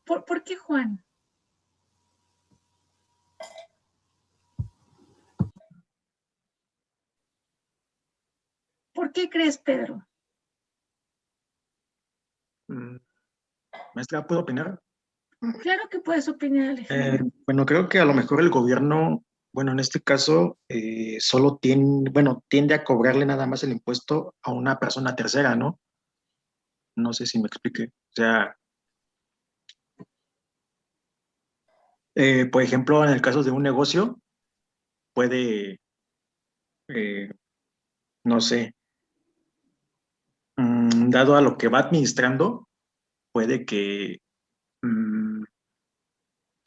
¿Por qué Juan? ¿Por qué crees, Pedro? Maestra, ¿puedo opinar? Claro que puedes opinar, Alejandro. Bueno, creo que a lo mejor el gobierno, bueno, en este caso, solo tiende a cobrarle nada más el impuesto a una persona tercera, ¿no? No sé si me explique. O sea, por ejemplo, en el caso de un negocio, puede, eh, no sé, dado a lo que va administrando, puede que,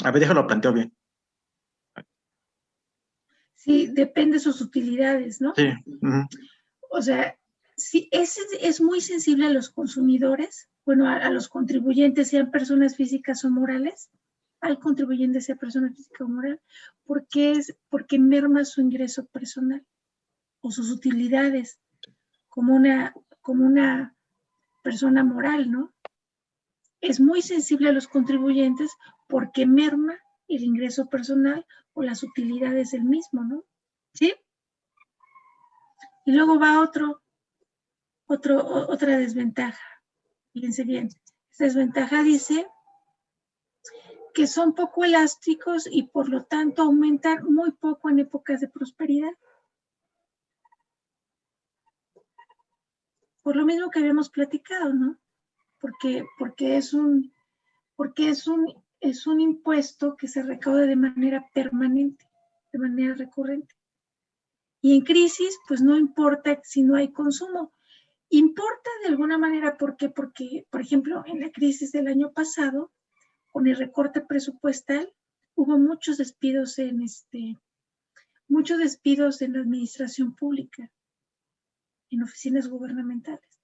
a ver, déjalo planteo bien. Sí, depende de sus utilidades, ¿no? Sí. O sea, si es muy sensible a los consumidores, bueno, a los contribuyentes, sean personas físicas o morales, al contribuyente sea persona física o moral, porque merma su ingreso personal o sus utilidades como una persona moral, ¿no? Es muy sensible a los contribuyentes porque merma el ingreso personal o las utilidades del mismo, ¿no? ¿Sí? Y luego va otra desventaja. Fíjense bien. Esta desventaja dice que son poco elásticos y por lo tanto aumentan muy poco en épocas de prosperidad. Por lo mismo que habíamos platicado, ¿no? Porque es un impuesto que se recauda de manera permanente, de manera recurrente. Y en crisis, pues no importa si no hay consumo. Importa de alguna manera, ¿por qué? Porque, por ejemplo, en la crisis del año pasado, con el recorte presupuestal, hubo muchos despidos en la administración pública, en oficinas gubernamentales.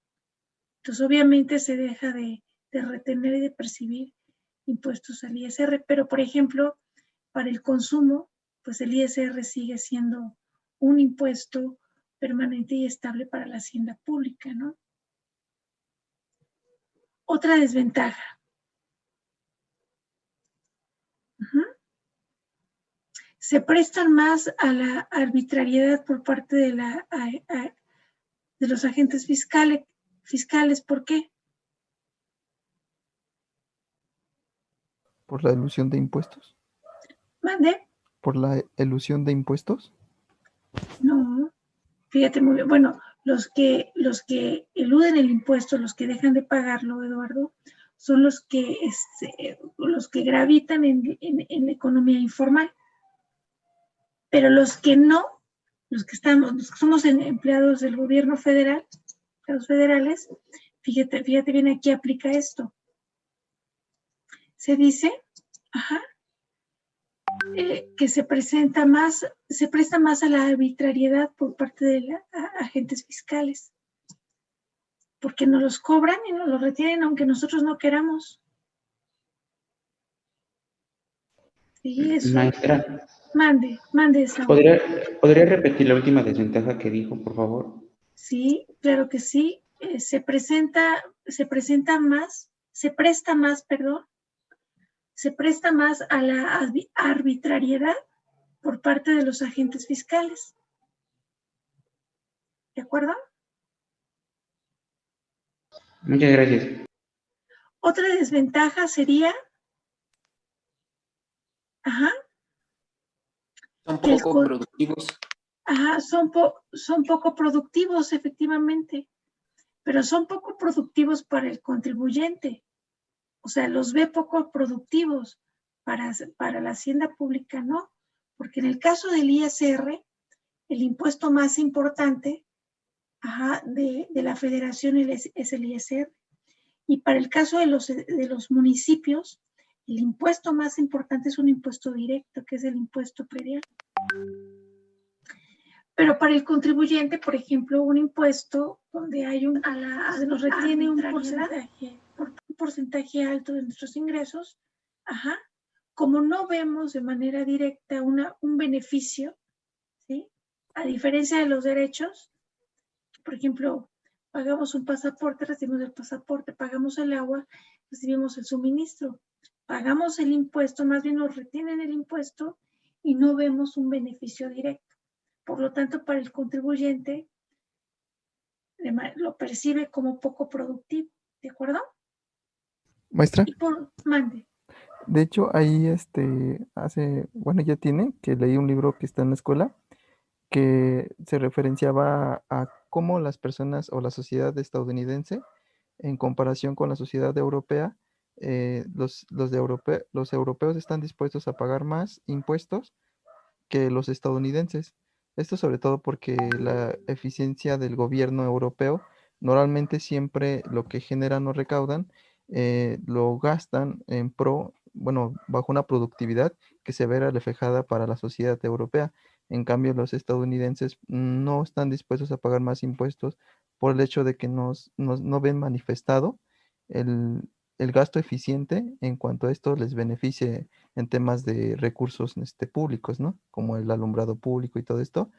Entonces, obviamente se deja de retener y de percibir impuestos al ISR, pero, por ejemplo, para el consumo, pues el ISR sigue siendo un impuesto permanente y estable para la hacienda pública, ¿no? Otra desventaja. Se prestan más a la arbitrariedad por parte de los agentes fiscales. ¿Por qué? ¿Por la elusión de impuestos? ¿Mande? ¿Por la elusión de impuestos? No, fíjate muy bien. Bueno, los que eluden el impuesto, los que dejan de pagarlo, Eduardo, son los que gravitan en la economía informal. Pero los que no, los que somos empleados del gobierno federal, los federales, fíjate bien, aquí aplica esto. Se dice, que se presta más a la arbitrariedad por parte de los agentes fiscales, porque nos los cobran y nos los retienen aunque nosotros no queramos. Y eso. Maestra. Mande, Saúl. ¿Podría repetir la última desventaja que dijo, por favor? Sí, claro que sí. Se presta más a la arbitrariedad por parte de los agentes fiscales. ¿De acuerdo? Muchas gracias. Otra desventaja sería, son poco productivos. Son poco productivos, efectivamente, pero son poco productivos para el contribuyente. O sea, los ve poco productivos. Para la hacienda pública no, porque en el caso del ISR, el impuesto más importante de la federación es el ISR. Y para el caso de los municipios, el impuesto más importante es un impuesto directo, que es el impuesto predial. Pero para el contribuyente, por ejemplo, un impuesto donde nos retiene un porcentaje alto de nuestros ingresos, como no vemos de manera directa un beneficio, ¿sí? A diferencia de los derechos, por ejemplo, pagamos un pasaporte, recibimos el pasaporte, pagamos el agua, recibimos el suministro. Pagamos el impuesto, más bien nos retienen el impuesto y no vemos un beneficio directo. Por lo tanto, para el contribuyente lo percibe como poco productivo, ¿de acuerdo? Maestra, Y mande. de hecho, ahí bueno, ya tiene, que leí un libro que está en la escuela, que se referenciaba a cómo las personas o la sociedad estadounidense, en comparación con la sociedad europea, los europeos están dispuestos a pagar más impuestos que los estadounidenses. Esto sobre todo porque la eficiencia del gobierno europeo normalmente siempre lo que generan o recaudan lo gastan en bueno, bajo una productividad que se verá reflejada para la sociedad europea. En cambio, los estadounidenses no están dispuestos a pagar más impuestos por el hecho de que no ven manifestado el, el gasto eficiente en cuanto a esto les beneficie en temas de recursos públicos, ¿no? Como el alumbrado público y todo esto.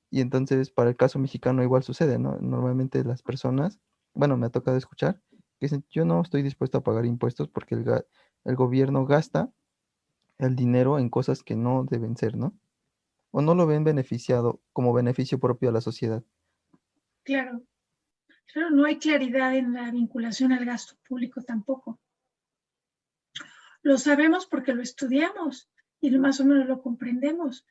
Y entonces, para el caso mexicano igual sucede, ¿no? Normalmente las personas, bueno, me ha tocado escuchar, que dicen, yo no estoy dispuesto a pagar impuestos porque el gobierno gasta el dinero en cosas que no deben ser, ¿no? O no lo ven beneficiado como beneficio propio a la sociedad. Claro, claro, no hay claridad en la vinculación al gasto público tampoco. Lo sabemos porque lo estudiamos y más o menos lo comprendemos.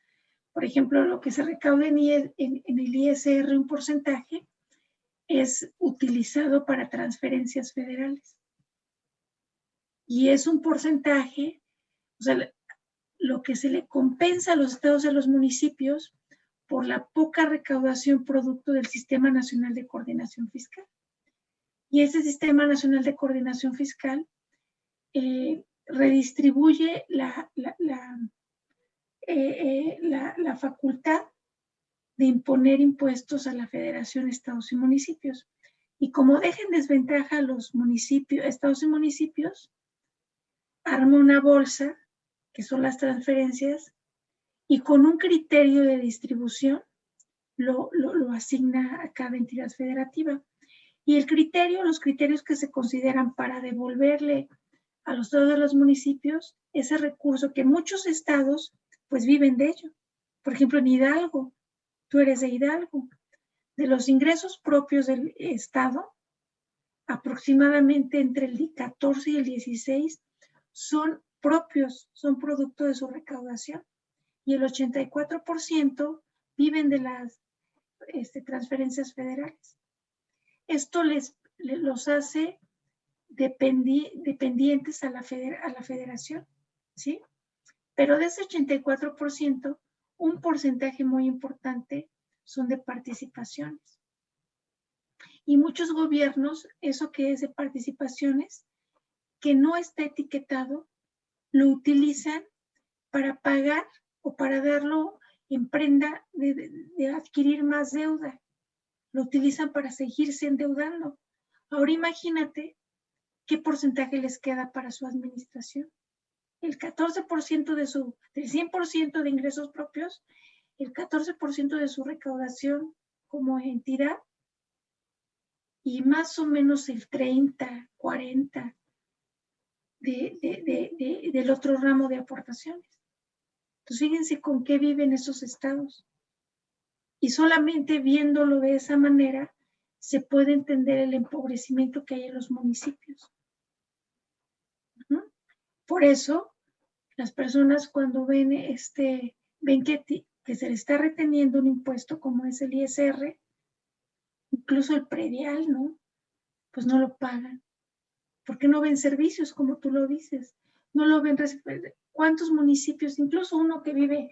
Por ejemplo, lo que se recauda en el ISR, un porcentaje, es utilizado para transferencias federales. Y es un porcentaje, o sea, lo que se le compensa a los estados y a los municipios por la poca recaudación producto del Sistema Nacional de Coordinación Fiscal. Y ese Sistema Nacional de Coordinación Fiscal redistribuye la facultad de imponer impuestos a la Federación, estados y municipios. Y como deja en desventaja a los municipios, estados y municipios, arma una bolsa, que son las transferencias, y con un criterio de distribución lo asigna a cada entidad federativa. Y los criterios que se consideran para devolverle a los estados de los municipios ese recurso que muchos estados pues viven de ello. Por ejemplo, en Hidalgo, tú eres de Hidalgo, de los ingresos propios del estado, aproximadamente entre el 14 y el 16 son propios, son producto de su recaudación. Y el 84% viven de las transferencias federales. Esto los hace dependientes a la federación, ¿sí? Pero de ese 84%, un porcentaje muy importante son de participaciones. Y muchos gobiernos, eso que es de participaciones, que no está etiquetado, lo utilizan para pagar o para darlo en prenda de adquirir más deuda. Lo utilizan para seguirse endeudando. Ahora imagínate qué porcentaje les queda para su administración. El 14% del 100% de ingresos propios, el 14% de su recaudación como entidad y más o menos el 30, 40 del otro ramo de aportaciones. Entonces, fíjense con qué viven esos estados. Y solamente viéndolo de esa manera se puede entender el empobrecimiento que hay en los municipios. Por eso, las personas cuando ven que se le está reteniendo un impuesto como es el ISR, incluso el predial, ¿no? Pues no lo pagan. Porque no ven servicios, como tú lo dices. No lo ven. ¿Cuántos municipios, incluso uno que vive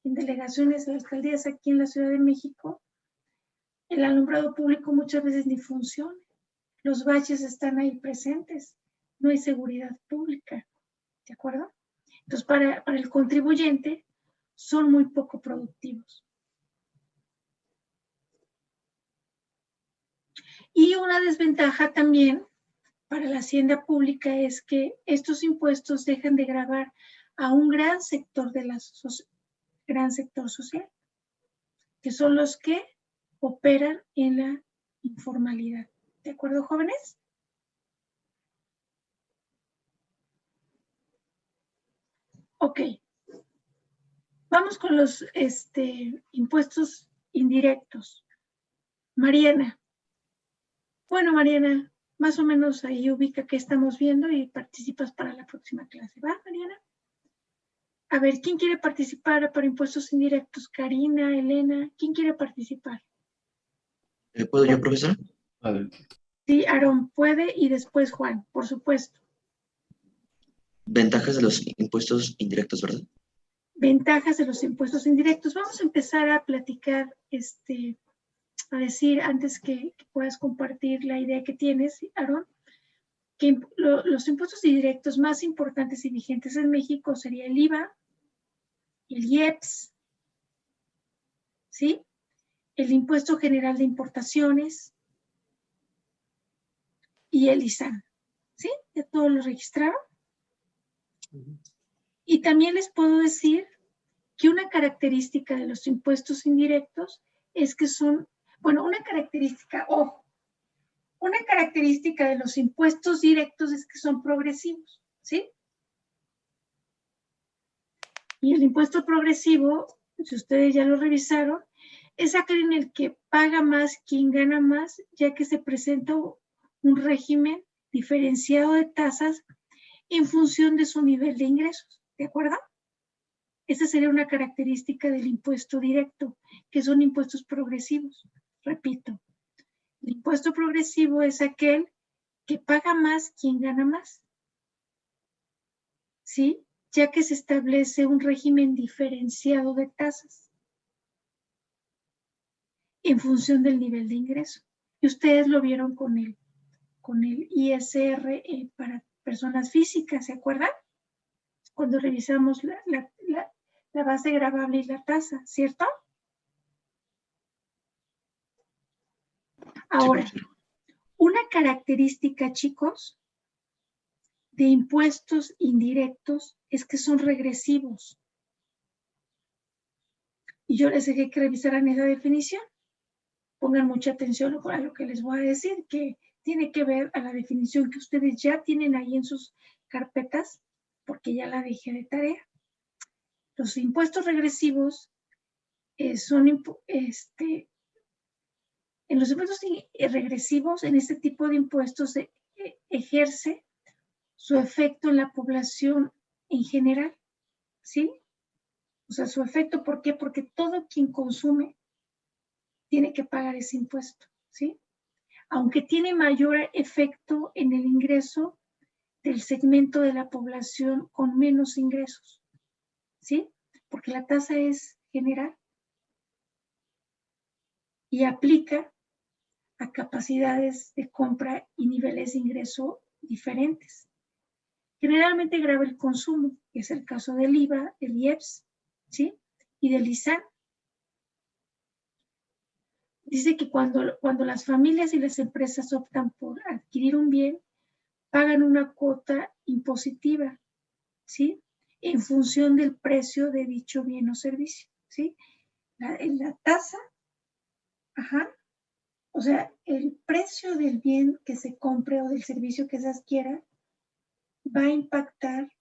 en delegaciones de alcaldías aquí en la Ciudad de México, el alumbrado público muchas veces ni funciona? Los baches están ahí presentes. No hay seguridad pública. ¿De acuerdo? Entonces, para el contribuyente son muy poco productivos. Y una desventaja también para la hacienda pública es que estos impuestos dejan de gravar a un gran sector social, que son los que operan en la informalidad. ¿De acuerdo, jóvenes? Ok. Vamos con los impuestos indirectos. Mariana. Bueno, Mariana, más o menos ahí ubica qué estamos viendo y participas para la próxima clase. ¿Va, Mariana? A ver, ¿quién quiere participar para impuestos indirectos? Karina, Elena, ¿quién quiere participar? ¿Puedo yo, profesor? Sí, Aarón puede y después Juan, por supuesto. Ventajas de los impuestos indirectos, ¿verdad? Ventajas de los impuestos indirectos. Vamos a empezar a platicar, a decir, antes que puedas compartir la idea que tienes, Aarón, que los impuestos indirectos más importantes y vigentes en México sería el IVA, el IEPS, ¿sí? El Impuesto General de Importaciones y el ISAN, ¿sí? Ya todo lo registraron. Y también les puedo decir que una característica de los impuestos indirectos es que son, bueno, una característica de los impuestos directos es que son progresivos, ¿sí? Y el impuesto progresivo, si ustedes ya lo revisaron, es aquel en el que paga más quien gana más, ya que se presenta un régimen diferenciado de tasas en función de su nivel de ingresos, ¿de acuerdo? Esa sería una característica del impuesto directo, que son impuestos progresivos. Repito, el impuesto progresivo es aquel que paga más quien gana más, ¿sí? Ya que se establece un régimen diferenciado de tasas en función del nivel de ingreso. Y ustedes lo vieron con el ISR para personas físicas, ¿se acuerdan? Cuando revisamos la base gravable y la tasa, ¿cierto? Ahora, una característica, chicos, de impuestos indirectos es que son regresivos. Y yo les dejé que revisaran esa definición. Pongan mucha atención a lo que les voy a decir, que tiene que ver a la definición que ustedes ya tienen ahí en sus carpetas, porque ya la dejé de tarea. Los impuestos regresivos son, en los impuestos regresivos, en este tipo de impuestos se ejerce su efecto en la población en general, ¿sí? O sea, su efecto, ¿por qué? Porque todo quien consume tiene que pagar ese impuesto, ¿sí? Aunque tiene mayor efecto en el ingreso del segmento de la población con menos ingresos, ¿sí? Porque la tasa es general y aplica a capacidades de compra y niveles de ingreso diferentes. Generalmente grava el consumo, que es el caso del IVA, el IEPS, ¿sí? Y del ISAN. Dice que cuando las familias y las empresas optan por adquirir un bien, pagan una cuota impositiva, ¿sí? En función del precio de dicho bien o servicio, ¿sí? La tasa, o sea, el precio del bien que se compre o del servicio que se adquiera va a impactar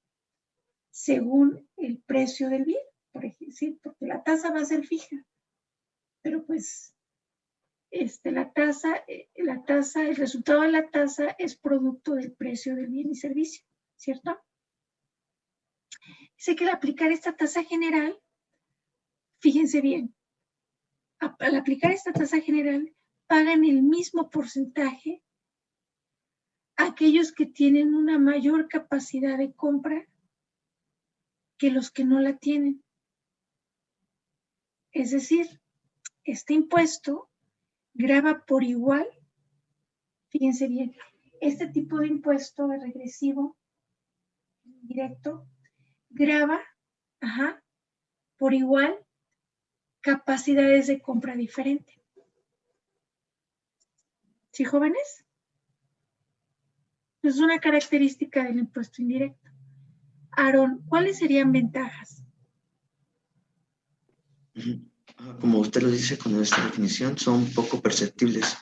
según el precio del bien, por ejemplo, ¿sí? Porque la tasa va a ser fija, pero pues la tasa, el resultado de la tasa es producto del precio del bien y servicio, ¿cierto? Dice que al aplicar esta tasa general, fíjense bien, al aplicar esta tasa general, pagan el mismo porcentaje aquellos que tienen una mayor capacidad de compra que los que no la tienen. Es decir, este impuesto grava por igual, fíjense bien, este tipo de impuesto regresivo, directo, grava, por igual, capacidades de compra diferente. ¿Sí, jóvenes? Es una característica del impuesto indirecto. Aarón, ¿cuáles serían ventajas? Como usted lo dice con esta definición, son poco perceptibles.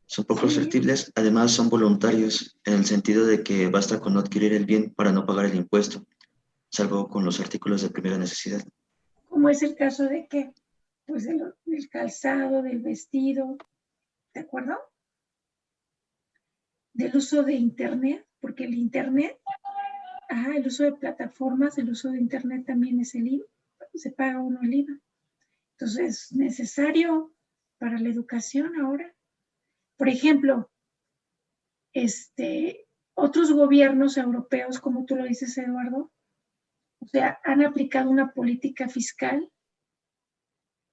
Son poco perceptibles, además son voluntarios, en el sentido de que basta con no adquirir el bien para no pagar el impuesto. salvo con los artículos de primera necesidad. Como es el caso de que, pues del calzado, del vestido, ¿de acuerdo? Del uso de Internet, porque el Internet, el uso de plataformas, el uso de Internet también es el IVA, se paga uno el IVA. Entonces, es necesario para la educación ahora. Por ejemplo, otros gobiernos europeos, como tú lo dices, Eduardo, o sea, han aplicado una política fiscal,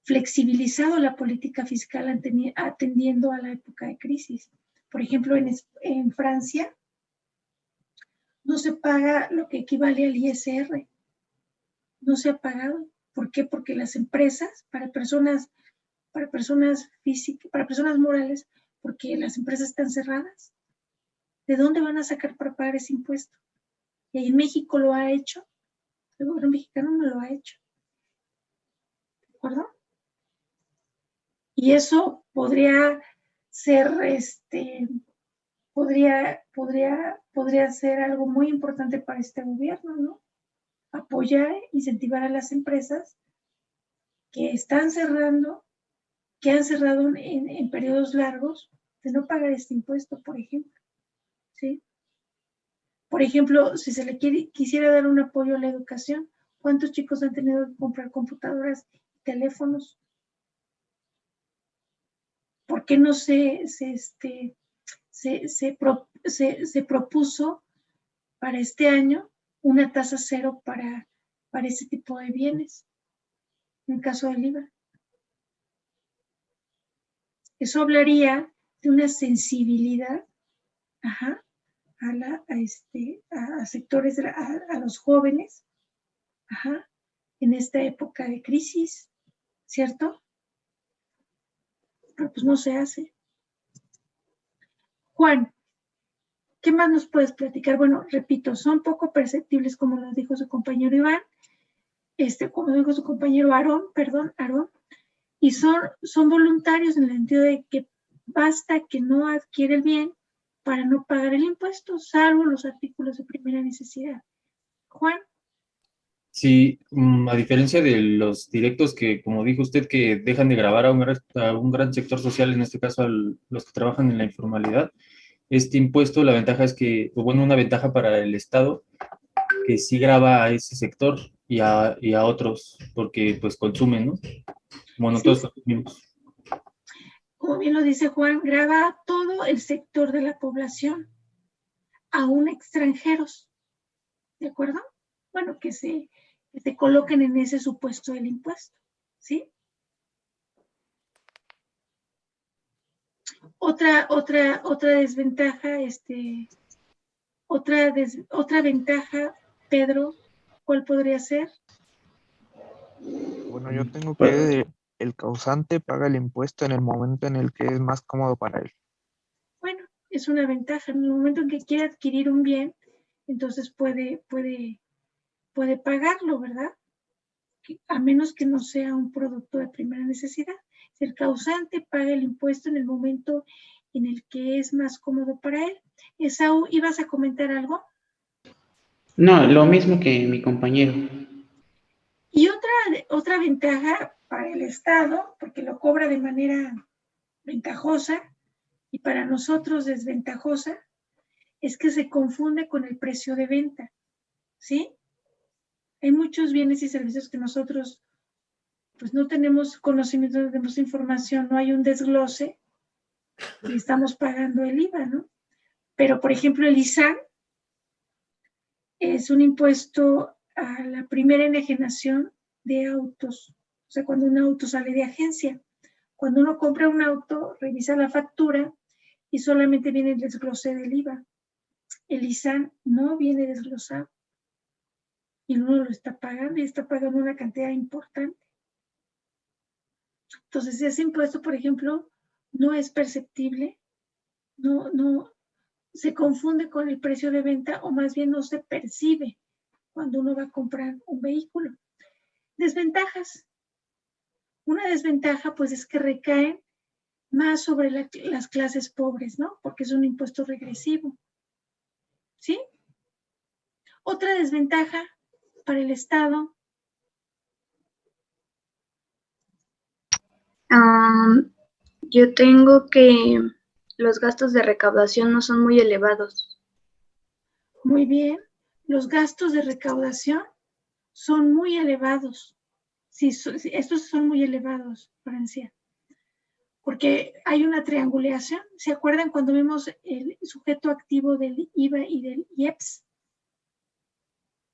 flexibilizado la política fiscal atendiendo a la época de crisis. Por ejemplo, en Francia no se paga lo que equivale al ISR. No se ha pagado. ¿Por qué? Porque las empresas, para personas físicas, para personas morales, porque las empresas están cerradas. ¿De dónde van a sacar para pagar ese impuesto? Y ahí en México lo ha hecho. El gobierno mexicano no lo ha hecho. ¿De acuerdo? Y eso podría ser, podría ser algo muy importante para este gobierno, ¿no? Apoyar, incentivar a las empresas que están cerrando, que han cerrado en periodos largos, de no pagar este impuesto, por ejemplo. ¿Sí? Por ejemplo, si se le quisiera dar un apoyo a la educación, ¿cuántos chicos han tenido que comprar computadoras y teléfonos? ¿Por qué no se propuso para este año una tasa cero para ese tipo de bienes, en el caso del IVA? Eso hablaría de una sensibilidad a sectores, a los jóvenes, en esta época de crisis, ¿cierto? Pero pues no se hace. Juan, ¿qué más nos puedes platicar? Bueno, repito, son poco perceptibles, como lo dijo su compañero Iván, como dijo su compañero Aarón, y son voluntarios en el sentido de que basta que no adquiere el bien para no pagar el impuesto, salvo los artículos de primera necesidad. Juan. Sí, a diferencia de los directos que, como dijo usted, que dejan de grabar a un gran sector social, en este caso a los que trabajan en la informalidad, este impuesto, la ventaja es que, bueno, una ventaja para el Estado, que sí graba a ese sector y a otros, porque pues consumen, ¿no? Bueno, Sí. todos consumimos. Como bien lo dice Juan, graba a todo el sector de la población, aún extranjeros, ¿de acuerdo? Bueno, que se coloquen en ese supuesto del impuesto, ¿sí? Otra desventaja, otra ventaja, Pedro, ¿cuál podría ser? Bueno, yo tengo que el causante paga el impuesto en el momento en el que es más cómodo para él. Bueno, es una ventaja. En el momento en que quiere adquirir un bien, entonces puede pagarlo, ¿verdad? A menos que no sea un producto de primera necesidad. Si el causante paga el impuesto en el momento en el que es más cómodo para él. Esaú, ¿ibas a comentar algo? No, lo mismo que mi compañero. Y otra ventaja para el Estado, porque lo cobra de manera ventajosa y para nosotros desventajosa, es que se confunde con el precio de venta, ¿sí? Hay muchos bienes y servicios que nosotros pues no tenemos conocimiento, no tenemos información, no hay un desglose y estamos pagando el IVA, ¿no? Pero, por ejemplo, el ISAN es un impuesto a la primera enajenación de autos, o sea, cuando un auto sale de agencia. Cuando uno compra un auto, revisa la factura y solamente viene el desglose del IVA. El ISAN no viene desglosado y uno lo está pagando y está pagando una cantidad importante. Entonces, ese impuesto, por ejemplo, no es perceptible, no se confunde con el precio de venta o más bien no se percibe cuando uno va a comprar un vehículo. Desventajas. Una desventaja, pues, es que recaen más sobre las clases pobres, ¿no? Porque es un impuesto regresivo. ¿Sí? Otra desventaja, para el Estado. Yo tengo que los gastos de recaudación no son muy elevados. Muy bien. Los gastos de recaudación son muy elevados. Sí, estos son muy elevados, Francia. Porque hay una triangulación. ¿Se acuerdan cuando vimos el sujeto activo del IVA y del IEPS?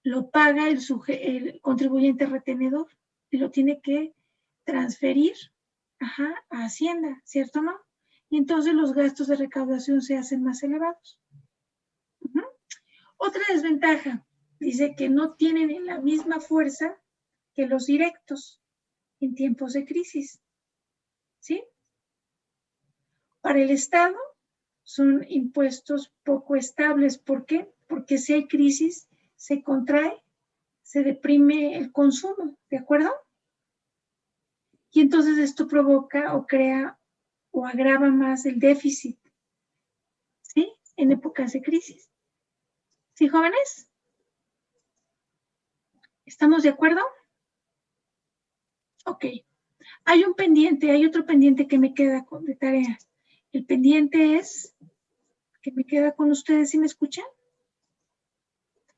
Lo paga el contribuyente retenedor y lo tiene que transferir a Hacienda, ¿cierto no? Y entonces los gastos de recaudación se hacen más elevados. Otra desventaja, dice que no tienen la misma fuerza que los directos en tiempos de crisis, ¿sí? Para el Estado son impuestos poco estables. ¿Por qué? Porque si hay crisis, se contrae, se deprime el consumo, ¿de acuerdo? Y entonces esto provoca o crea o agrava más el déficit, ¿sí? En épocas de crisis. ¿Sí, jóvenes? ¿Estamos de acuerdo? Ok. Hay otro pendiente que me queda de tarea. El pendiente es, que me queda con ustedes, ¿sí me escuchan?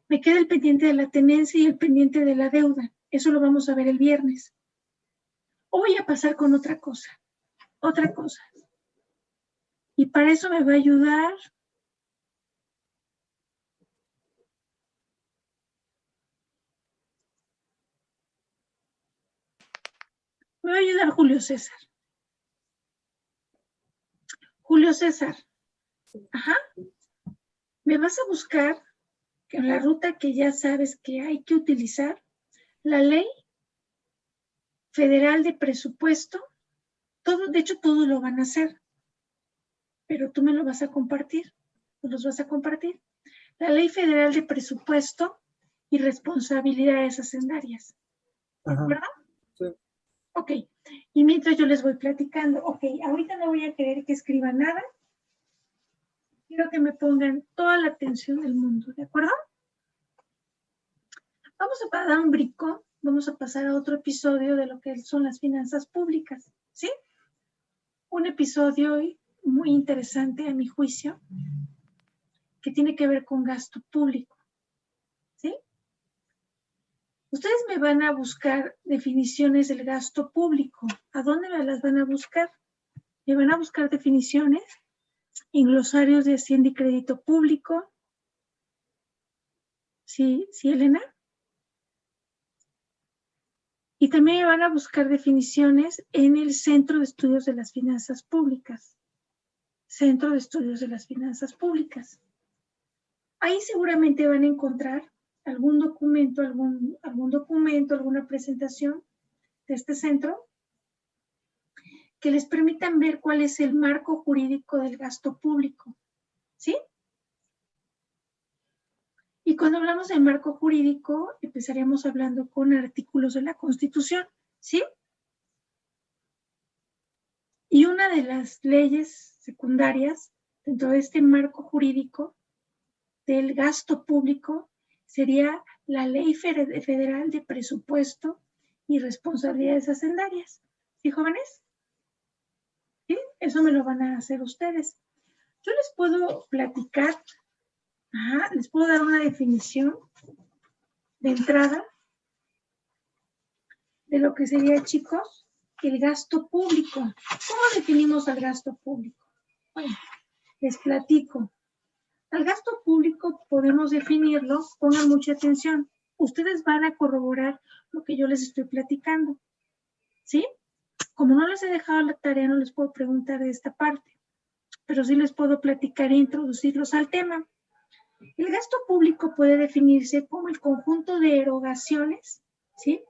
Me queda el pendiente de la tenencia y el pendiente de la deuda. Eso lo vamos a ver el viernes. O voy a pasar con otra cosa. Y para eso me va a ayudar Julio César. Julio César. Me vas a buscar en la ruta que ya sabes que hay que utilizar la ley federal de presupuesto. De hecho, todos lo van a hacer. Pero tú me lo vas a compartir. Los vas a compartir. La ley federal de presupuesto y responsabilidades hacendarias. ¿De acuerdo? Sí. Ok. Y mientras yo les voy platicando. Ok, ahorita no voy a querer que escriban nada. Quiero que me pongan toda la atención del mundo. ¿De acuerdo? Vamos a dar un brinco. Vamos a pasar a otro episodio de lo que son las finanzas públicas. ¿Sí? Un episodio muy interesante a mi juicio, que tiene que ver con gasto público. ¿Sí? Ustedes me van a buscar definiciones del gasto público. ¿A dónde me las van a buscar? Me van a buscar definiciones en glosarios de Hacienda y Crédito Público. ¿Sí, Elena? Y también me van a buscar definiciones en el Centro de Estudios de las Finanzas Públicas. Centro de Estudios de las Finanzas Públicas. Ahí seguramente van a encontrar algún documento, alguna presentación de este centro que les permitan ver cuál es el marco jurídico del gasto público. ¿Sí? Y cuando hablamos del marco jurídico, empezaríamos hablando con artículos de la Constitución. ¿Sí? Y una de las leyes secundarias dentro de este marco jurídico del gasto público sería la Ley Federal de Presupuesto y Responsabilidades Hacendarias. ¿Sí, jóvenes? ¿Sí? Eso me lo van a hacer ustedes. Yo les puedo platicar, les puedo dar una definición de entrada de lo que sería, chicos, el gasto público. ¿Cómo definimos al gasto público? Bueno, les platico. Al gasto público podemos definirlo, pongan mucha atención. Ustedes van a corroborar lo que yo les estoy platicando. ¿Sí? Como no les he dejado la tarea, no les puedo preguntar de esta parte, pero sí les puedo platicar e introducirlos al tema. El gasto público puede definirse como el conjunto de erogaciones, ¿sí?,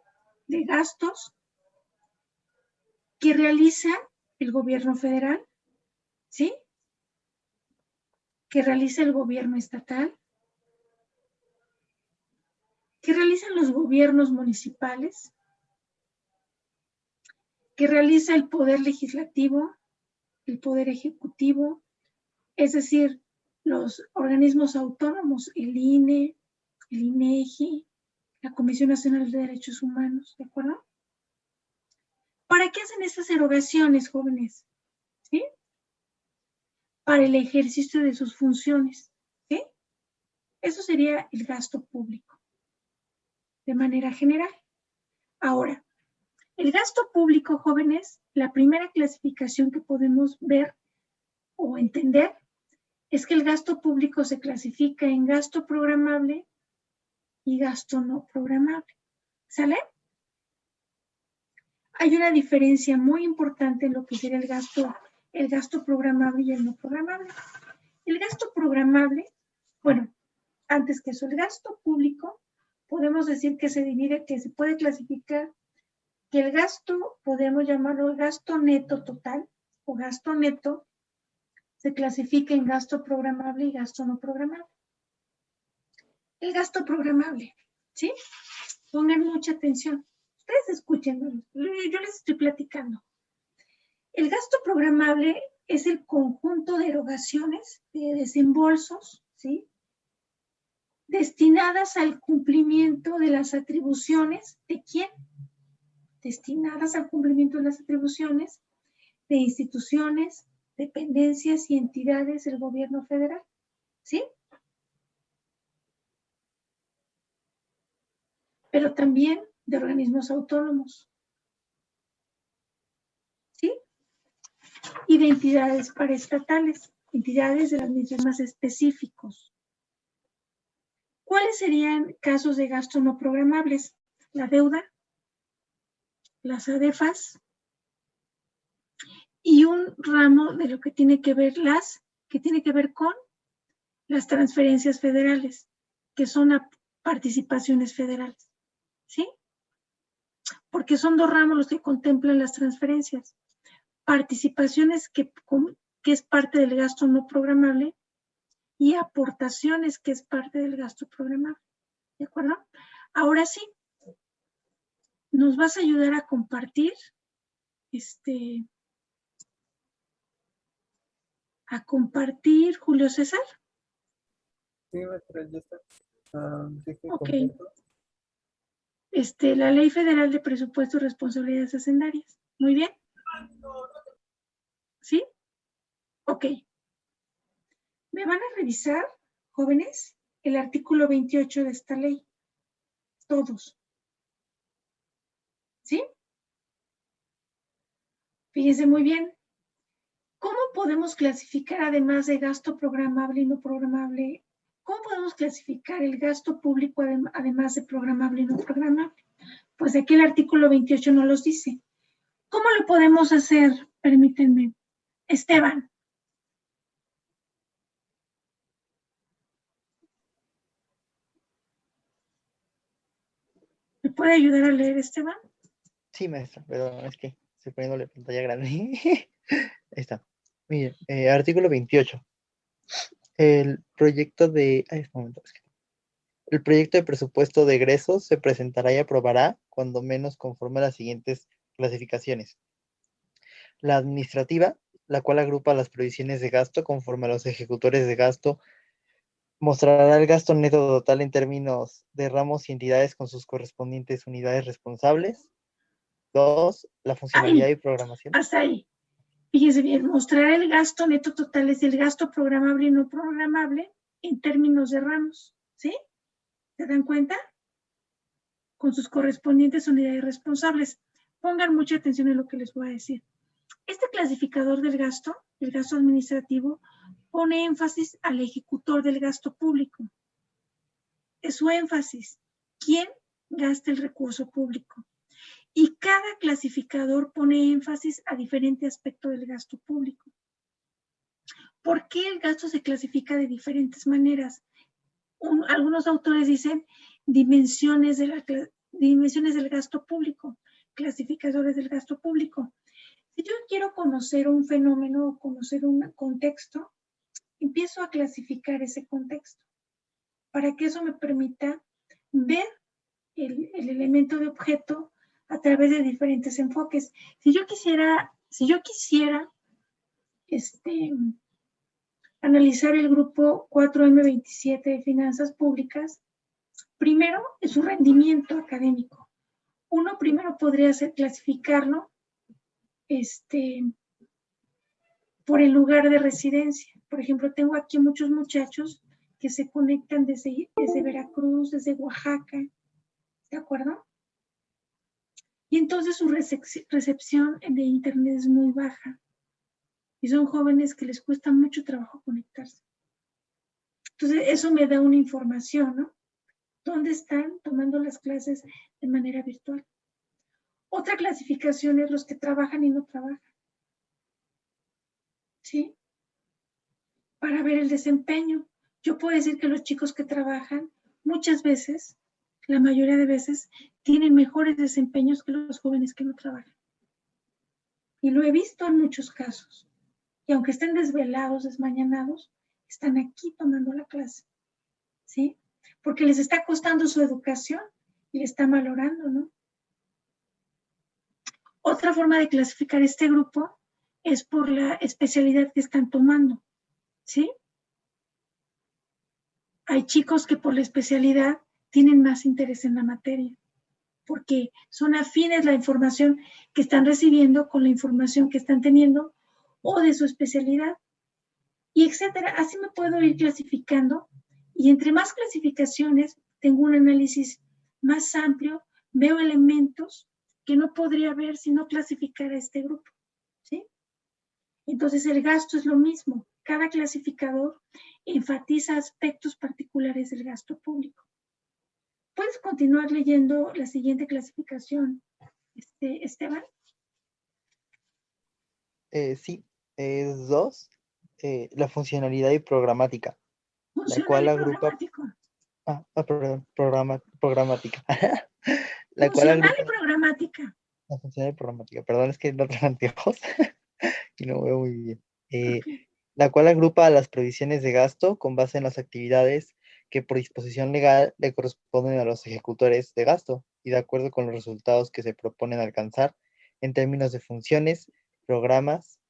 de gastos que realiza el gobierno federal, ¿sí?, que realiza el gobierno estatal, que realizan los gobiernos municipales, que realiza el poder legislativo, el poder ejecutivo, es decir, los organismos autónomos, el INE, el INEGI, la Comisión Nacional de Derechos Humanos, ¿de acuerdo? ¿Para qué hacen estas erogaciones, jóvenes? ¿Sí? Para el ejercicio de sus funciones, ¿sí? Eso sería el gasto público, de manera general. Ahora, el gasto público, jóvenes, la primera clasificación que podemos ver o entender es que el gasto público se clasifica en gasto programable y gasto no programable. ¿Sale? Hay una diferencia muy importante en lo que sería el gasto programable y el no programable. El gasto programable, bueno, antes que eso, el gasto público, podemos decir que se divide, que se puede clasificar, que el gasto, podemos llamarlo el gasto neto total o gasto neto, se clasifica en gasto programable y gasto no programable. El gasto programable, ¿sí? Pongan mucha atención. Ustedes escuchen, yo les estoy platicando. El gasto programable es el conjunto de erogaciones, de desembolsos, ¿sí? Destinadas al cumplimiento de las atribuciones, ¿de quién? Destinadas al cumplimiento de las atribuciones de instituciones, dependencias y entidades del gobierno federal, ¿sí? Pero también de organismos autónomos, ¿sí? Y de entidades paraestatales, entidades de las mismas específicos. ¿Cuáles serían casos de gasto no programables? La deuda, las ADEFAS y un ramo de lo que tiene que ver con las transferencias federales, que son participaciones federales, ¿sí? Porque son dos ramos los que contemplan las transferencias. Participaciones que es parte del gasto no programable y aportaciones que es parte del gasto programable, ¿de acuerdo? Ahora sí, nos vas a ayudar a compartir, Julio César. Sí, maestra, ya está. Ok. La Ley Federal de Presupuestos y Responsabilidades Hacendarias. Muy bien. ¿Sí? Ok. Me van a revisar, jóvenes, el artículo 28 de esta ley. Todos. ¿Sí? Fíjense muy bien. ¿Cómo podemos clasificar, además de gasto programable y no programable, cómo podemos clasificar el gasto público además de programable y no programable? Pues aquí el artículo 28 no los dice. ¿Cómo lo podemos hacer? Permítanme. Esteban. ¿Me puede ayudar a leer, Esteban? Sí, maestra, pero es que estoy poniéndole pantalla grande. Ahí está. Mire, artículo 28. El proyecto de... El proyecto de presupuesto de egresos se presentará y aprobará, cuando menos conforme a las siguientes clasificaciones. La administrativa, la cual agrupa las previsiones de gasto conforme a los ejecutores de gasto, mostrará el gasto neto total en términos de ramos y entidades con sus correspondientes unidades responsables. 2. La funcionalidad y programación. Hasta ahí. Fíjense bien, mostrará el gasto neto total es el gasto programable y no programable en términos de ramos, ¿sí? ¿Se dan cuenta? Con sus correspondientes unidades responsables. Pongan mucha atención en lo que les voy a decir. Este clasificador del gasto, el gasto administrativo, pone énfasis al ejecutor del gasto público. Es su énfasis. ¿Quién gasta el recurso público? Y cada clasificador pone énfasis a diferente aspecto del gasto público. ¿Por qué el gasto se clasifica de diferentes maneras? Algunos autores dicen dimensiones del gasto público, clasificadores del gasto público. Si yo quiero conocer un fenómeno o conocer un contexto, empiezo a clasificar ese contexto para que eso me permita ver el elemento de objeto a través de diferentes enfoques. Si yo quisiera analizar el grupo 4M27 de finanzas públicas, Primero, es su rendimiento académico. Uno primero podría clasificarlo por el lugar de residencia. Por ejemplo, tengo aquí muchos muchachos que se conectan desde Veracruz, desde Oaxaca, ¿de acuerdo? Y entonces su recepción de internet es muy baja. Y son jóvenes que les cuesta mucho trabajo conectarse. Entonces, eso me da una información, ¿no? ¿Dónde están tomando las clases de manera virtual? Otra clasificación es los que trabajan y no trabajan. ¿Sí? Para ver el desempeño. Yo puedo decir que los chicos que trabajan, muchas veces, la mayoría de veces, tienen mejores desempeños que los jóvenes que no trabajan. Y lo he visto en muchos casos. Y aunque estén desvelados, desmañanados, están aquí tomando la clase. ¿Sí? Porque les está costando su educación y le están valorando, ¿no? Otra forma de clasificar este grupo es por la especialidad que están tomando, ¿sí? Hay chicos que por la especialidad tienen más interés en la materia, porque son afines la información que están recibiendo con la información que están teniendo o de su especialidad, y etcétera. Así me puedo ir clasificando, y entre más clasificaciones tengo un análisis más amplio, veo elementos que no podría ver si no clasificara este grupo, ¿sí? Entonces el gasto es lo mismo. Cada clasificador enfatiza aspectos particulares del gasto público. ¿Puedes continuar leyendo la siguiente clasificación, Esteban? Sí, es 2, la funcionalidad y programática, la cual agrupa... perdón, programática. La cual Funcional agrupa... y programática. La funcional y programática, perdón, es que no tengo anteojos y no veo muy bien. Okay. La cual agrupa las previsiones de gasto con base en las actividades que por disposición legal le corresponden a los ejecutores de gasto y de acuerdo con los resultados que se proponen alcanzar en términos de funciones, programas,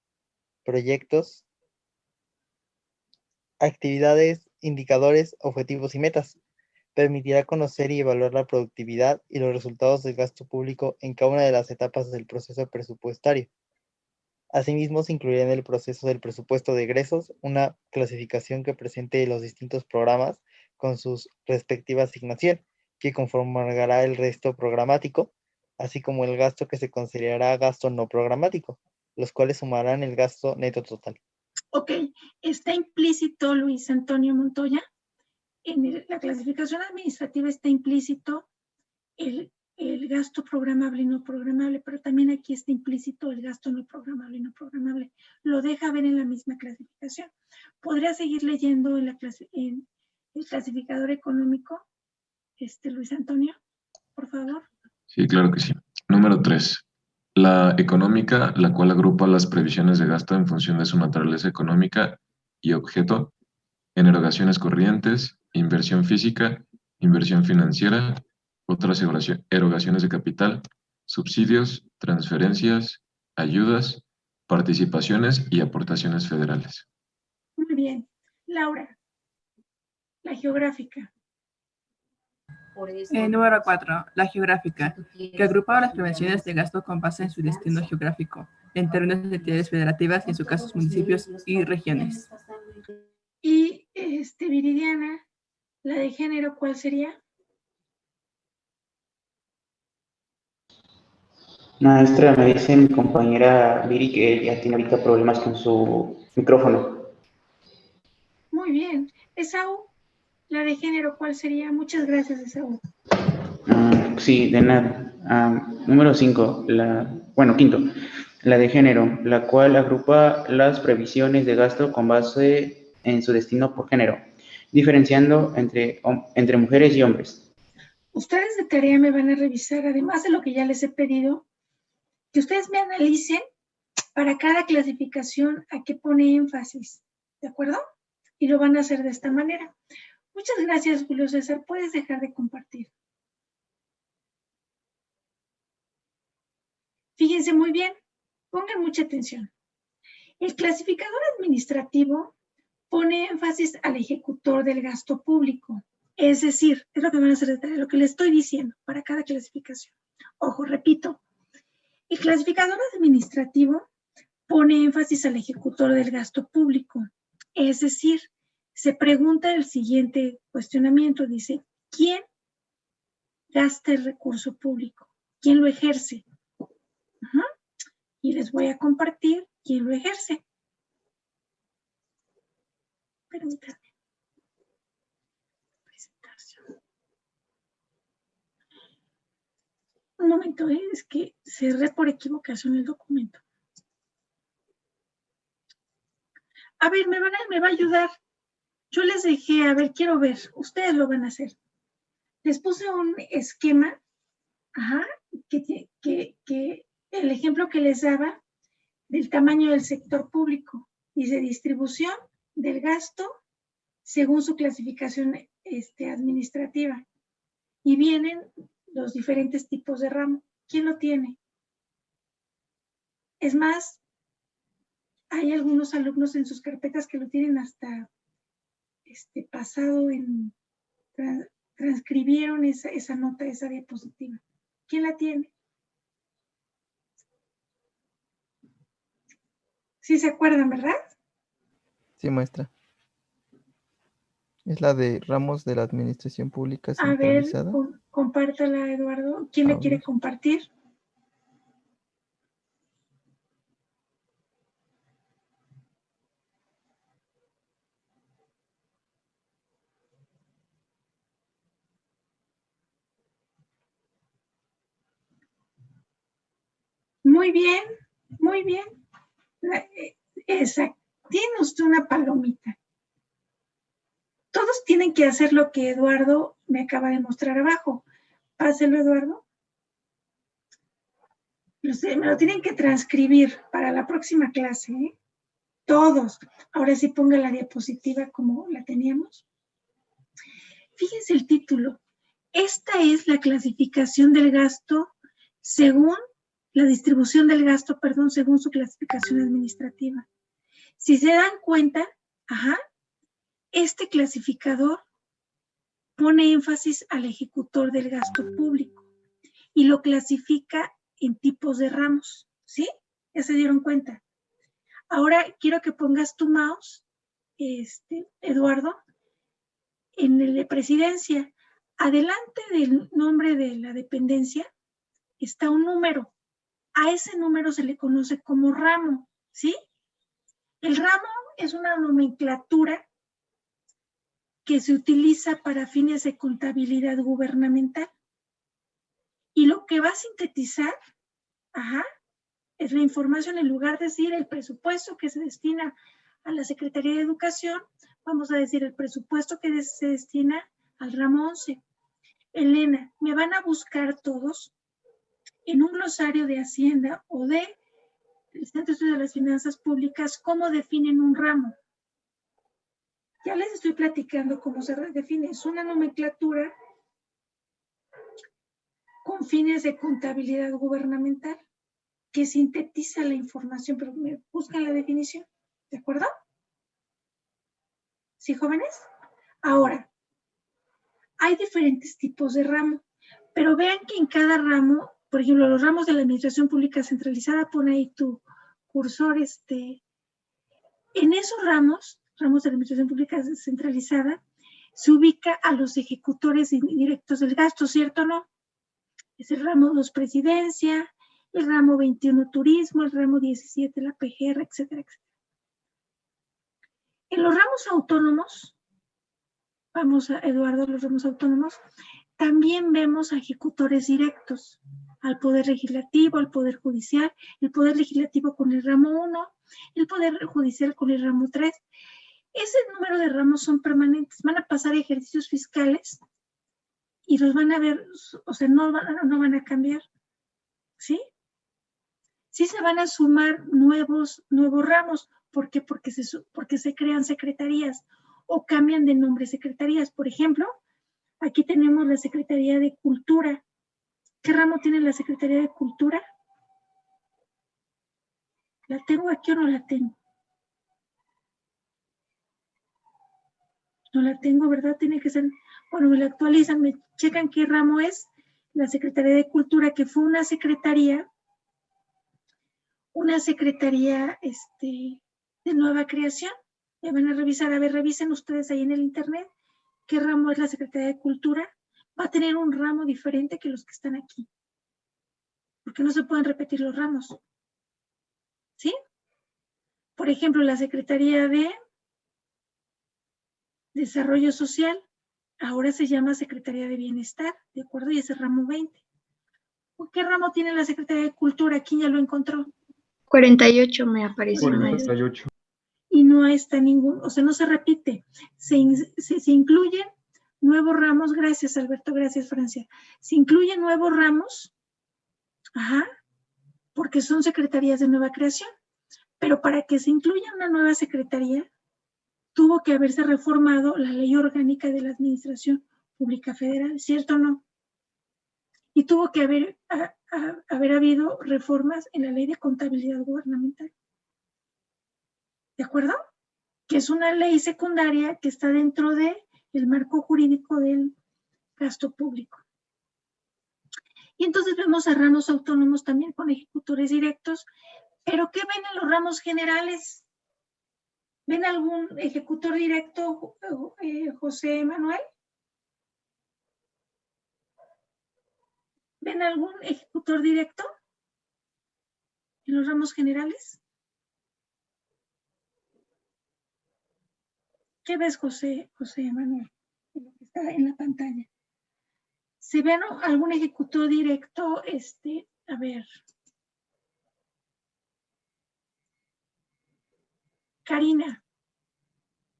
proyectos, actividades, indicadores, objetivos y metas. Permitirá conocer y evaluar la productividad y los resultados del gasto público en cada una de las etapas del proceso presupuestario. Asimismo, se incluirá en el proceso del presupuesto de egresos una clasificación que presente los distintos programas con su respectiva asignación, que conformará el resto programático, así como el gasto que se considerará gasto no programático, los cuales sumarán el gasto neto total. Ok, está implícito, Luis Antonio Montoya, en la clasificación administrativa está implícito el gasto programable y no programable, pero también aquí está implícito el gasto no programable y no programable. Lo deja ver en la misma clasificación. ¿Podría seguir leyendo en el clasificador económico, Luis Antonio, por favor? Sí, claro que sí. Número 3. La económica, la cual agrupa las previsiones de gasto en función de su naturaleza económica y objeto, en erogaciones corrientes, inversión física, inversión financiera, otras erogaciones de capital, subsidios, transferencias, ayudas, participaciones y aportaciones federales. Muy bien. Laura, la geográfica. Número 4. La geográfica, que agrupa las prevenciones de gasto con base en su destino geográfico, en términos de entidades federativas y en su caso municipios y regiones. Y Viridiana, la de género, ¿cuál sería? Maestra, me dice mi compañera Viri que ya tiene ahorita problemas con su micrófono. Muy bien. Esaú, la de género, ¿cuál sería? Muchas gracias, Esaú. Sí, de nada. Número 5, quinto, la de género, la cual agrupa las previsiones de gasto con base en su destino por género, diferenciando entre mujeres y hombres. Ustedes de tarea me van a revisar, además de lo que ya les he pedido, que ustedes me analicen para cada clasificación a qué pone énfasis, ¿de acuerdo? Y lo van a hacer de esta manera. Muchas gracias, Julio César. Puedes dejar de compartir. Fíjense muy bien, pongan mucha atención. El clasificador administrativo pone énfasis al ejecutor del gasto público, Es decir, es lo que van a hacer de tarea, lo que le estoy diciendo para cada clasificación. Ojo, repito, el clasificador administrativo pone énfasis al ejecutor del gasto público. Es decir, se pregunta el siguiente cuestionamiento, dice, ¿quién gasta el recurso público? ¿Quién lo ejerce? Y les voy a compartir quién lo ejerce. Permítanme. Presentación. Un momento, es que cerré por equivocación el documento. A ver, me va a ayudar. Yo les dejé, a ver, quiero ver, ustedes lo van a hacer. Les puse un esquema, que el ejemplo que les daba del tamaño del sector público. Dice distribución del gasto según su clasificación administrativa. Y vienen los diferentes tipos de ramo. ¿Quién lo tiene? Es más, hay algunos alumnos en sus carpetas que lo tienen hasta pasado en... transcribieron esa nota, esa diapositiva. ¿Quién la tiene? Sí se acuerdan, ¿verdad? Sí, maestra. Es la de ramos de la administración pública A ver, centralizada. compártala, Eduardo. ¿Quién le quiere compartir? Muy bien, muy bien. Esa. Tiene usted una palomita. Todos tienen que hacer lo que Eduardo me acaba de mostrar abajo. Páselo, Eduardo. Me lo tienen que transcribir para la próxima clase, ¿eh? Todos. Ahora sí ponga la diapositiva como la teníamos. Fíjense el título. Esta es la clasificación del gasto según la distribución del gasto, perdón, según su clasificación administrativa. Si se dan cuenta, este clasificador pone énfasis al ejecutor del gasto público y lo clasifica en tipos de ramos, ¿sí? ¿Ya se dieron cuenta? Ahora quiero que pongas tu mouse, Eduardo, en el de presidencia. Adelante del nombre de la dependencia está un número. A ese número se le conoce como ramo, ¿sí? El ramo es una nomenclatura que se utiliza para fines de contabilidad gubernamental. Y lo que va a sintetizar, es la información. En lugar de decir el presupuesto que se destina a la Secretaría de Educación, vamos a decir el presupuesto que se destina al ramo 11. Elena, me van a buscar todos en un glosario de Hacienda o de el Centro de Estudios de las Finanzas Públicas cómo definen un ramo. Ya les estoy platicando cómo se define. Es una nomenclatura con fines de contabilidad gubernamental que sintetiza la información, pero me buscan la definición. ¿De acuerdo? ¿Sí, jóvenes? Ahora, hay diferentes tipos de ramo, pero vean que en cada ramo, por ejemplo, los ramos de la Administración Pública Centralizada, pon ahí tu cursor, en esos ramos de la Administración Pública Centralizada, se ubica a los ejecutores indirectos del gasto, ¿cierto o no? Es el ramo 2 Presidencia, el ramo 21 Turismo, el ramo 17 la PGR, etcétera, etcétera. En los ramos autónomos, vamos a Eduardo, los ramos autónomos, también vemos a ejecutores directos, al Poder Legislativo, al Poder Judicial, el Poder Legislativo con el ramo 1, el Poder Judicial con el ramo 3. Ese número de ramos son permanentes, van a pasar ejercicios fiscales y los van a ver, o sea, no van a cambiar, ¿sí? Sí se van a sumar nuevos ramos. ¿Por qué? Porque se crean secretarías o cambian de nombre secretarías. Por ejemplo, aquí tenemos la Secretaría de Cultura. ¿Qué ramo tiene la Secretaría de Cultura? ¿La tengo aquí o no la tengo? No la tengo, ¿verdad? Tiene que ser, bueno, me la actualizan, me checan qué ramo es. La Secretaría de Cultura, que fue una secretaría de nueva creación. Me van a revisar, a ver, revisen ustedes ahí en el internet qué ramo es la Secretaría de Cultura. Va a tener un ramo diferente que los que están aquí, porque no se pueden repetir los ramos. ¿Sí? Por ejemplo, la Secretaría de Desarrollo Social ahora se llama Secretaría de Bienestar, ¿de acuerdo? Y es el ramo 20. ¿Qué ramo tiene la Secretaría de Cultura? ¿Quién ya lo encontró? 48 me apareció. 48. Y no está ningún, o sea, no se repite. Se incluyen nuevos ramos, gracias Alberto, gracias Francia. Se incluyen nuevos ramos, porque son secretarías de nueva creación. Pero para que se incluya una nueva secretaría, tuvo que haberse reformado la Ley Orgánica de la Administración Pública Federal, ¿cierto o no? Y tuvo que haber habido reformas en la Ley de Contabilidad Gubernamental. ¿De acuerdo? Que es una ley secundaria que está dentro del marco jurídico del gasto público. Y entonces vemos a ramos autónomos también con ejecutores directos. ¿Pero qué ven en los ramos generales? ¿Ven algún ejecutor directo, José Manuel? ¿Ven algún ejecutor directo en los ramos generales? ¿Qué ves, José Manuel? En lo que está en la pantalla. ¿Se ve algún ejecutor directo? A ver. Karina,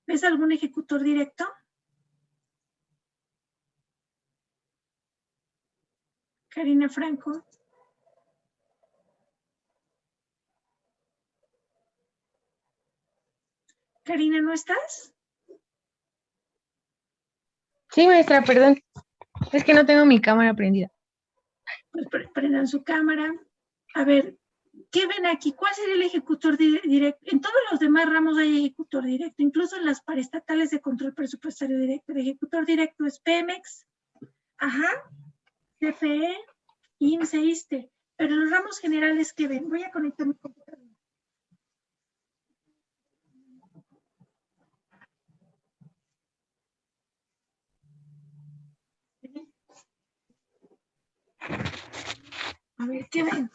¿ves algún ejecutor directo? Karina Franco. Karina, ¿no estás? Sí, maestra, perdón. Es que no tengo mi cámara prendida. Pues prendan su cámara. A ver, ¿qué ven aquí? ¿Cuál sería el ejecutor directo? En todos los demás ramos hay ejecutor directo, incluso en las paraestatales de control presupuestario directo. El ejecutor directo es Pemex, CFE, IMSS, ISSSTE. Pero los ramos generales, ¿qué ven? Voy a conectar mi computadora. A ver, ¿qué ven?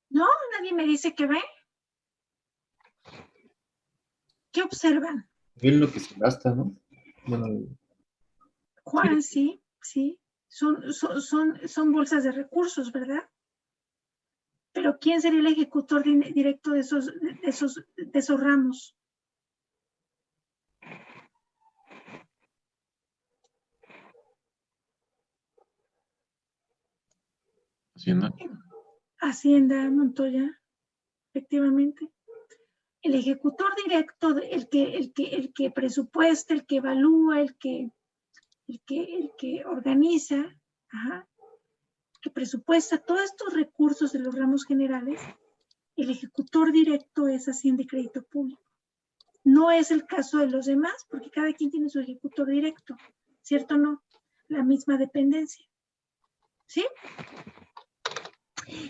¿No? ¿Nadie me dice qué ve? ¿Qué observan? Ven lo que se gasta, ¿no? Bueno, Juan, sí. Son bolsas de recursos, ¿verdad? Pero ¿quién sería el ejecutor directo de esos ramos? Hacienda. Hacienda, Montoya, efectivamente. El ejecutor directo, el que presupuesta, el que evalúa, el que organiza, que presupuesta todos estos recursos de los ramos generales, el ejecutor directo es Hacienda y Crédito Público. No es el caso de los demás, porque cada quien tiene su ejecutor directo, ¿cierto o no? La misma dependencia. ¿Sí?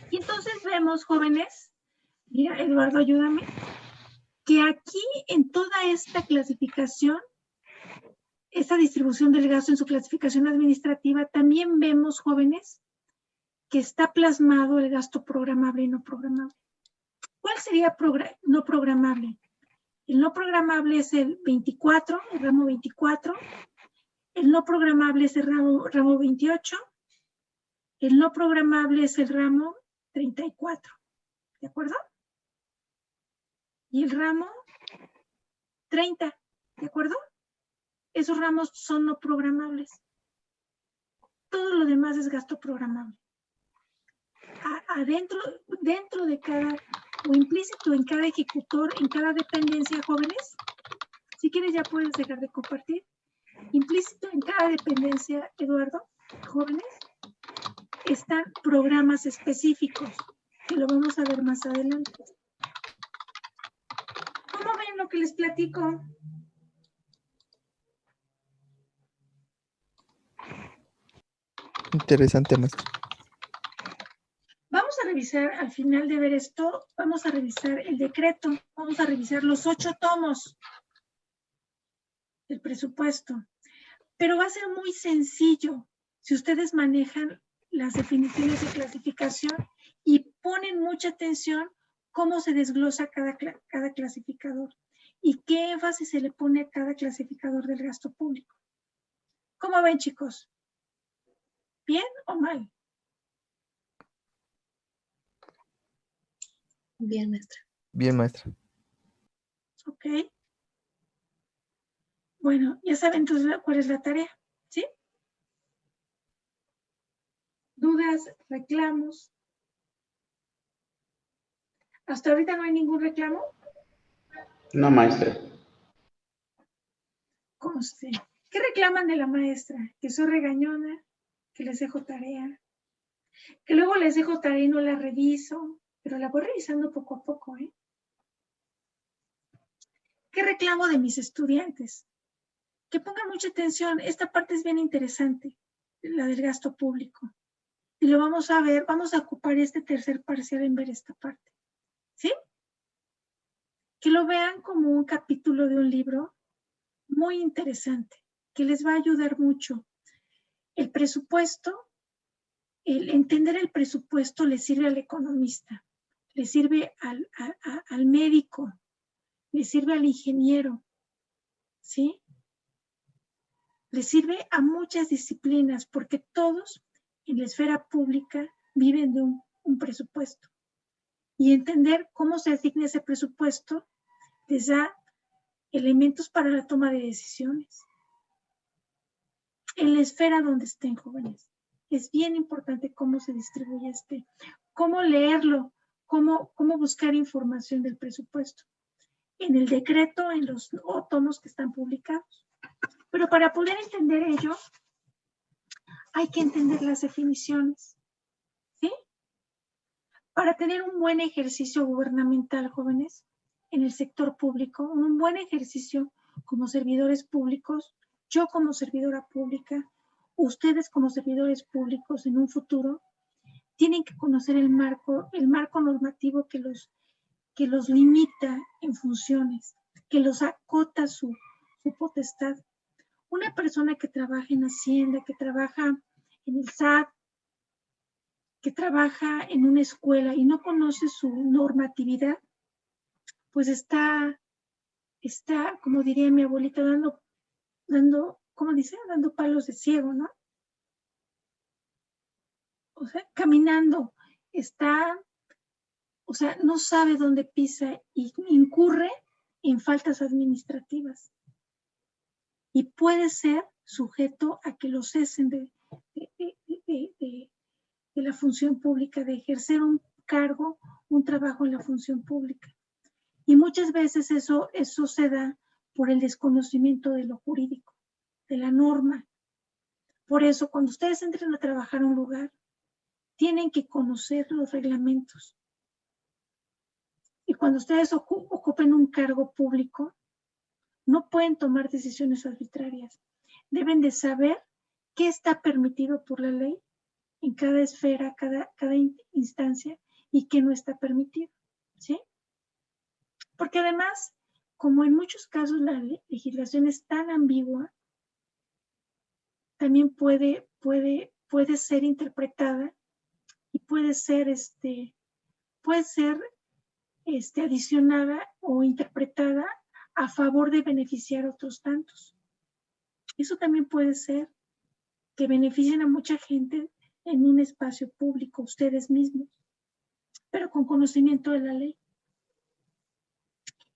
Y entonces vemos, jóvenes, mira, Eduardo, ayúdame, que aquí en toda esta clasificación, esta distribución del gasto en su clasificación administrativa, también vemos, jóvenes, que está plasmado el gasto programable y no programable. ¿Cuál sería no programable? El no programable es el 24, el ramo 24. El no programable es el ramo 28. El no programable es el ramo 34. ¿De acuerdo? Y el ramo 30. ¿De acuerdo? Esos ramos son no programables. Todo lo demás es gasto programable. Dentro de cada, o implícito en cada ejecutor, en cada dependencia, jóvenes, si quieres ya puedes dejar de compartir. Implícito en cada dependencia, Eduardo, jóvenes, están programas específicos, que lo vamos a ver más adelante. en lo que les platico. Interesante, maestra. Vamos a revisar, al final de ver esto, vamos a revisar el decreto, vamos a revisar los 8 tomos del presupuesto, pero va a ser muy sencillo si ustedes manejan las definiciones de clasificación y ponen mucha atención cómo se desglosa cada clasificador y qué énfasis se le pone a cada clasificador del gasto público. ¿Cómo ven, chicos? ¿Bien o mal? Bien, maestra. Bien, maestra. Ok. Bueno, ya saben entonces cuál es la tarea, ¿sí? ¿Dudas, reclamos? ¿Hasta ahorita no hay ningún reclamo? No, maestra. Conste. ¿Qué reclaman de la maestra? Que soy regañona, que les dejo tarea, que luego les dejo tarea y no la reviso, pero la voy revisando poco a poco, ¿eh? ¿Qué reclamo de mis estudiantes? Que pongan mucha atención, esta parte es bien interesante, la del gasto público. Y lo vamos a ver, vamos a ocupar este tercer parcial en ver esta parte, ¿sí? Que lo vean como un capítulo de un libro muy interesante, que les va a ayudar mucho. El presupuesto, el entender el presupuesto le sirve al economista, le sirve al médico, le sirve al ingeniero, ¿sí? Le sirve a muchas disciplinas porque todos en la esfera pública viven de un presupuesto. Y entender cómo se asigna ese presupuesto les da elementos para la toma de decisiones. En la esfera donde estén, jóvenes, es bien importante cómo se distribuye cómo leerlo, cómo buscar información del presupuesto. En el decreto, en los tomos que están publicados. Pero para poder entender ello, hay que entender las definiciones, ¿sí? Para tener un buen ejercicio gubernamental, jóvenes, en el sector público, un buen ejercicio como servidores públicos, yo como servidora pública, ustedes como servidores públicos en un futuro, tienen que conocer el marco normativo que los limita en funciones, que los acota su potestad. Una persona que trabaja en Hacienda, que trabaja en el SAT, que trabaja en una escuela y no conoce su normatividad, pues está, como diría mi abuelita, ¿cómo dice? Dando palos de ciego, ¿no? O sea, caminando, no sabe dónde pisa y incurre en faltas administrativas. Y puede ser sujeto a que lo cesen de la función pública, de ejercer un cargo, un trabajo en la función pública. Y muchas veces eso se da por el desconocimiento de lo jurídico, de la norma. Por eso, cuando ustedes entren a trabajar a un lugar, tienen que conocer los reglamentos. Y cuando ustedes ocupen un cargo público, no pueden tomar decisiones arbitrarias. Deben de saber qué está permitido por la ley en cada esfera, cada instancia, y qué no está permitido, ¿sí? Porque además, como en muchos casos la legislación es tan ambigua, también puede ser interpretada y puede ser adicionada o interpretada a favor de beneficiar a otros tantos. Eso también puede ser que beneficien a mucha gente en un espacio público, ustedes mismos, pero con conocimiento de la ley.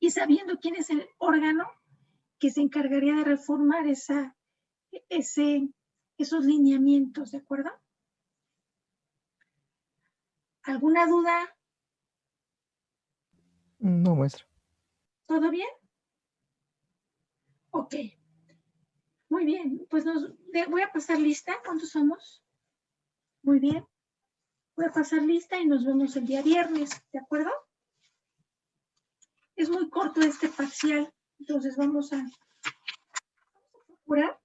Y sabiendo quién es el órgano que se encargaría de reformar esos lineamientos, ¿de acuerdo? ¿Alguna duda? No, maestra. ¿Todo bien? Ok. Muy bien. Pues voy a pasar lista. ¿Cuántos somos? Muy bien. Voy a pasar lista y nos vemos el día viernes, ¿de acuerdo? es muy corto este parcial, entonces vamos a procurar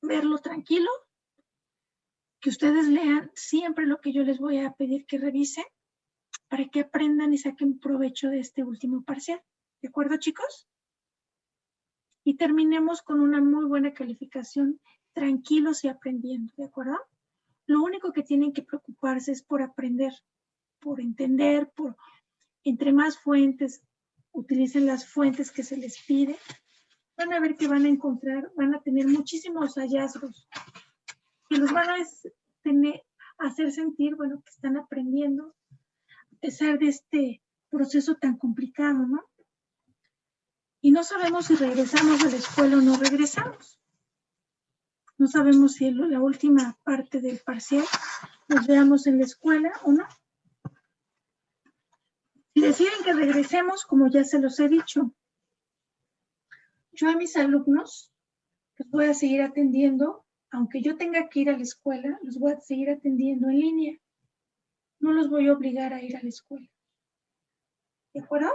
verlo tranquilo, que ustedes lean siempre lo que yo les voy a pedir que revisen para que aprendan y saquen provecho de este último parcial. ¿De acuerdo, chicos? Y terminemos con una muy buena calificación, tranquilos y aprendiendo, ¿de acuerdo? Lo único que tienen que preocuparse es por aprender, por entender, por entre más fuentes, utilicen las fuentes que se les pide, van a ver que van a encontrar, van a tener muchísimos hallazgos que los van a hacer sentir, bueno, que están aprendiendo a pesar de este proceso tan complicado, ¿no? Y no sabemos si regresamos a la escuela o no regresamos. No sabemos si en la última parte del parcial nos veamos en la escuela o no. Si deciden que regresemos, como ya se los he dicho, yo a mis alumnos los voy a seguir atendiendo, aunque yo tenga que ir a la escuela, los voy a seguir atendiendo en línea. No los voy a obligar a ir a la escuela. ¿De acuerdo?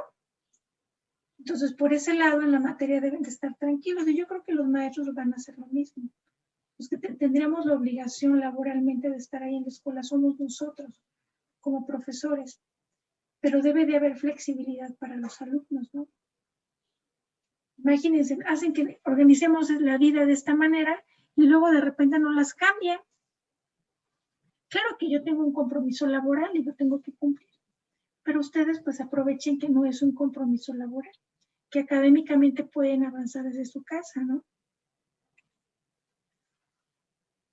Entonces, por ese lado, en la materia deben de estar tranquilos. Y yo creo que los maestros van a hacer lo mismo. Los que tendríamos la obligación laboralmente de estar ahí en la escuela somos nosotros, como profesores. Pero debe de haber flexibilidad para los alumnos, ¿no? Imagínense, hacen que organicemos la vida de esta manera y luego de repente nos las cambian. Claro que yo tengo un compromiso laboral y lo tengo que cumplir. Pero ustedes pues aprovechen que no es un compromiso laboral, que académicamente pueden avanzar desde su casa, ¿no?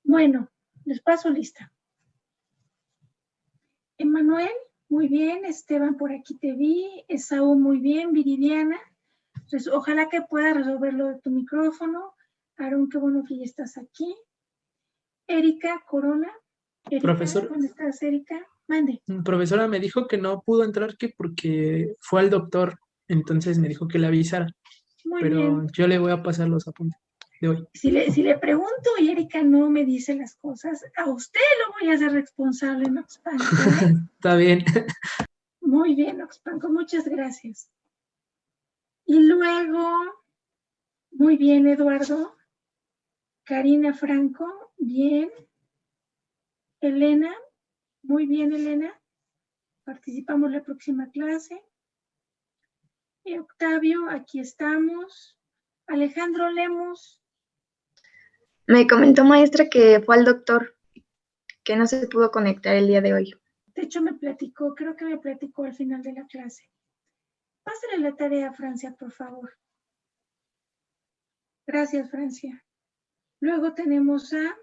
Bueno, les paso lista. Emanuel, muy bien. Esteban, por aquí te vi. Esaú, muy bien. Viridiana, pues, ojalá que puedas resolver lo de tu micrófono. Aarón, qué bueno que ya estás aquí. Erika Corona. Erika, Profesor. ¿dónde estás, Erika? Mande. Profesora me dijo que no pudo entrar que porque fue al doctor, entonces me dijo que le avisara. Muy pero bien. yo le voy a pasar los apuntes de hoy. Si le pregunto y Erika no me dice las cosas, a usted lo voy a hacer responsable, Noxpanco. Está bien. Muy bien, Noxpanco, muchas gracias. Y luego, muy bien, Eduardo. Karina Franco, bien. Elena, muy bien, Elena. Participamos en la próxima clase. Y Octavio, aquí estamos. Alejandro Lemos. Me comentó maestra que fue al doctor, que no se pudo conectar el día de hoy. De hecho, creo que me platicó al final de la clase. Pásale la tarea a Francia, por favor. Gracias, Francia. Luego tenemos a